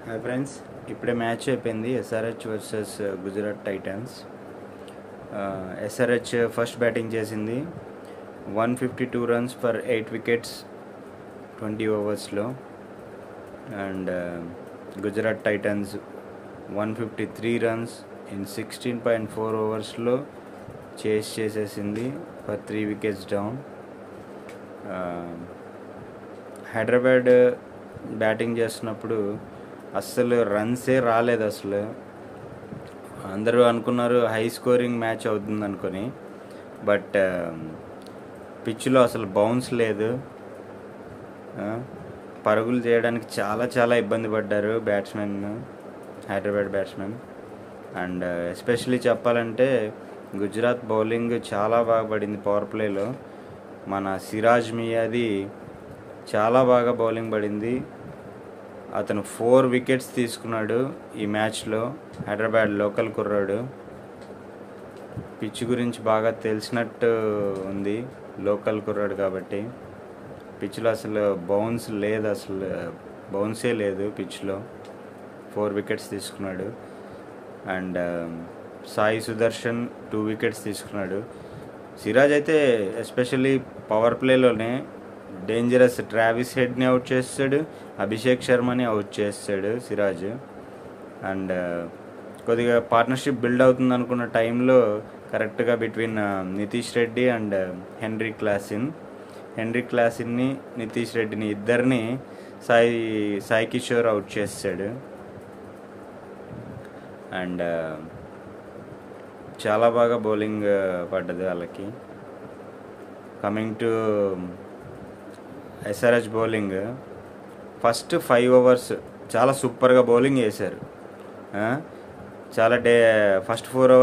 Hi friends, ఇప్పుడే match అయిపోయింది. SRH versus Gujarat Titans. SRH first batting చేసింది. 152 రన్స్ ఫర్ 8 వికెట్స్ 20 ఓవర్స్లో. And Gujarat Titans 153 runs in 16.4 ఓవర్స్లో చేసేసింది for 3 wickets down. Hyderabad batting చేస్తున్నప్పుడు అస్సలు రన్సే రాలేదు. అసలు అందరూ అనుకున్నారు హై స్కోరింగ్ మ్యాచ్ అవుతుంది అనుకొని, బట్ పిచ్లో అసలు బౌన్స్ లేదు. పరుగులు చేయడానికి చాలా ఇబ్బంది పడ్డారు batsmen, Hyderabad batsmen. And especially చెప్పాలంటే గుజరాత్ బౌలింగ్ చాలా బాగా పడింది. పవర్ ప్లేలో మన సిరాజ్ మియాది చాలా బాగా బౌలింగ్ పడింది. అతను 4 వికెట్స్ తీసుకున్నాడు ఈ మ్యాచ్లో. హైదరాబాద్ లోకల్ కుర్రాడు, పిచ్ గురించి బాగా తెలిసినట్టు ఉంది. లోకల్ కుర్రాడు కాబట్టి పిచ్లో అసలు బౌన్స్ లేదు, అసలు బౌన్సే లేదు పిచ్లో. 4 వికెట్స్ తీసుకున్నాడు. అండ్ సాయి సుదర్శన్ 2 వికెట్స్ తీసుకున్నాడు. సిరాజ్ అయితే ఎస్పెషల్లీ పవర్ ప్లేలోనే డేంజరస్. ట్రావిస్ హెడ్ని అవుట్ చేస్తాడు, అభిషేక్ శర్మని అవుట్ చేస్తాడు సిరాజ్. అండ్ కొద్దిగా పార్ట్నర్షిప్ బిల్డ్ అవుతుంది అనుకున్న టైంలో కరెక్ట్గా between Nitish Reddy and Henry క్లాసిన్ని నితీష్ రెడ్డిని ఇద్దరిని సాయి కిషోర్ అవుట్ చేస్తాడు. అండ్ చాలా బాగా బౌలింగ్ పడ్డది వాళ్ళకి. Coming to SRH bowling, first 5 overs చాలా సూపర్గా బౌలింగ్ చేశారు. First 4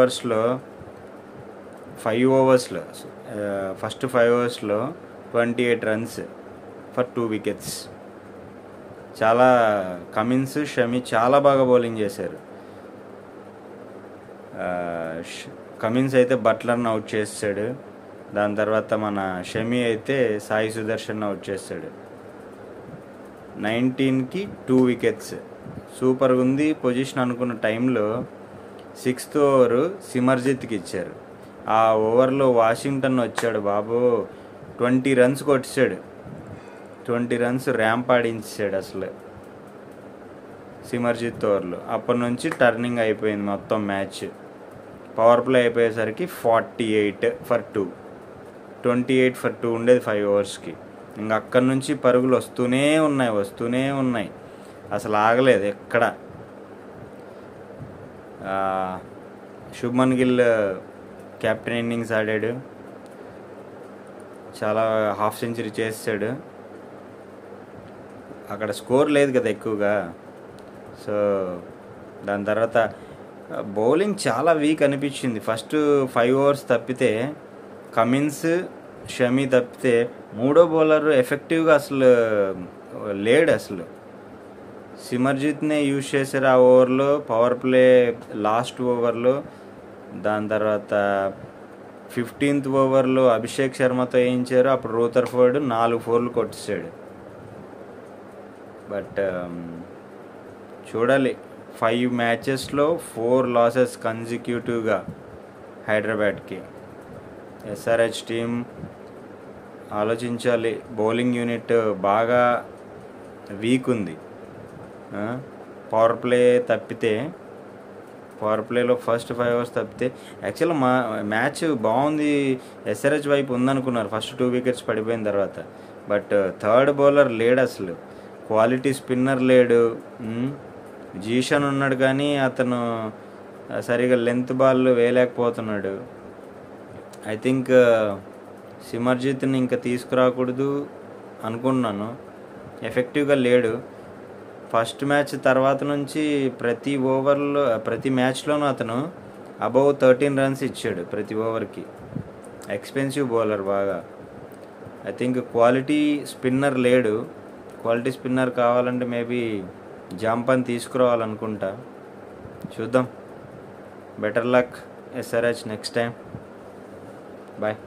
ఓవర్స్లో 28 runs for 2 wickets. చాలా కమిన్స్, షమి చాలా బాగా బౌలింగ్ చేశారు. కమిన్స్ అయితే బట్లర్ని అవుట్ చేస్తాడు. దాని తర్వాత మన షమి అయితే సాయి సుదర్శన్ అవుట్ చేస్తాడు. 19కి 2 వికెట్స్. సూపర్గా ఉంది పొజిషన్ అనుకున్న టైంలో 6th ఓవర్ సిమర్జిత్కి ఇచ్చారు. ఆ ఓవర్లో వాషింగ్టన్ వచ్చాడు బాబు, 20 రన్స్ కొట్టాడు. 20 రన్స్ ర్యాంప్ ఆడించాడు అసలు సిమర్జిత్ ఓవర్లో. అప్పటి నుంచి టర్నింగ్ అయిపోయింది మొత్తం మ్యాచ్. పవర్ ప్లే అయిపోయేసరికి 48 ఫర్ 2, 28 ఫర్ 2 ఉండేది 5 ఓవర్స్కి. ఇంకా అక్కడి నుంచి పరుగులు వస్తూనే ఉన్నాయి, అసలు ఆగలేదు ఎక్కడ. శుభ్మన్ గిల్ కెప్టెన్ ఇన్నింగ్స్ ఆడాడు, చాలా హాఫ్ సెంచరీ చేసాడు. అక్కడ స్కోర్ లేదు కదా ఎక్కువగా. సో దాని తర్వాత బౌలింగ్ చాలా వీక్ అనిపించింది. ఫస్ట్ 5 ఓవర్స్ తప్పితే, కమిన్స్, షమి తప్పితే మూడో బౌలర్ ఎఫెక్టివ్గా అసలు లేడు. అసలు సిమర్జిత్నే యూజ్ చేశారు ఆ ఓవర్లో, పవర్ ప్లే లాస్ట్ ఓవర్లో. దాని తర్వాత 15th ఓవర్లో అభిషేక్ శర్మతో వేయించారు. అప్పుడు రూథర్ఫోర్డ్ 4 4లు కొట్టేశాడు. బట్ చూడాలి, 5 మ్యాచెస్లో 4 లాసెస్ కన్సిక్యూటివ్గా హైదరాబాద్కి. ఎస్ఆర్హెచ్ టీం ఆలోచించాలి. బౌలింగ్ యూనిట్ బాగా వీక్ ఉంది. పవర్ ప్లేలో ఫస్ట్ 5 ఓవర్స్ తప్పితే, యాక్చువల్గా మ్యాచ్ బాగుంది, ఎస్ఆర్హెచ్ వైపు ఉందనుకున్నారు ఫస్ట్ 2 వికెట్స్ పడిపోయిన తర్వాత. బట్ థర్డ్ బౌలర్ లేడు, అసలు క్వాలిటీ స్పిన్నర్ లేడు. జీషన్ ఉన్నాడు కానీ అతను సరిగా లెంత్ బాల్ వేయలేకపోతున్నాడు. ఐ థింక్ సిమర్జిత్ని ఇంకా తీసుకురాకూడదు అనుకున్నాను. ఎఫెక్టివ్గా లేడు. ఫస్ట్ మ్యాచ్ తర్వాత నుంచి ప్రతి మ్యాచ్లోనూ అతను అబౌవ్ 13 రన్స్ ఇచ్చాడు ప్రతి ఓవర్కి. ఎక్స్పెన్సివ్ బౌలర్ బాగా. ఐ థింక్ క్వాలిటీ స్పిన్నర్ లేడు. క్వాలిటీ స్పిన్నర్ కావాలంటే మేబీ జాంపన్ తీసుకురావాలనుకుంటా. చూద్దాం. Better luck SRH next time. Bye.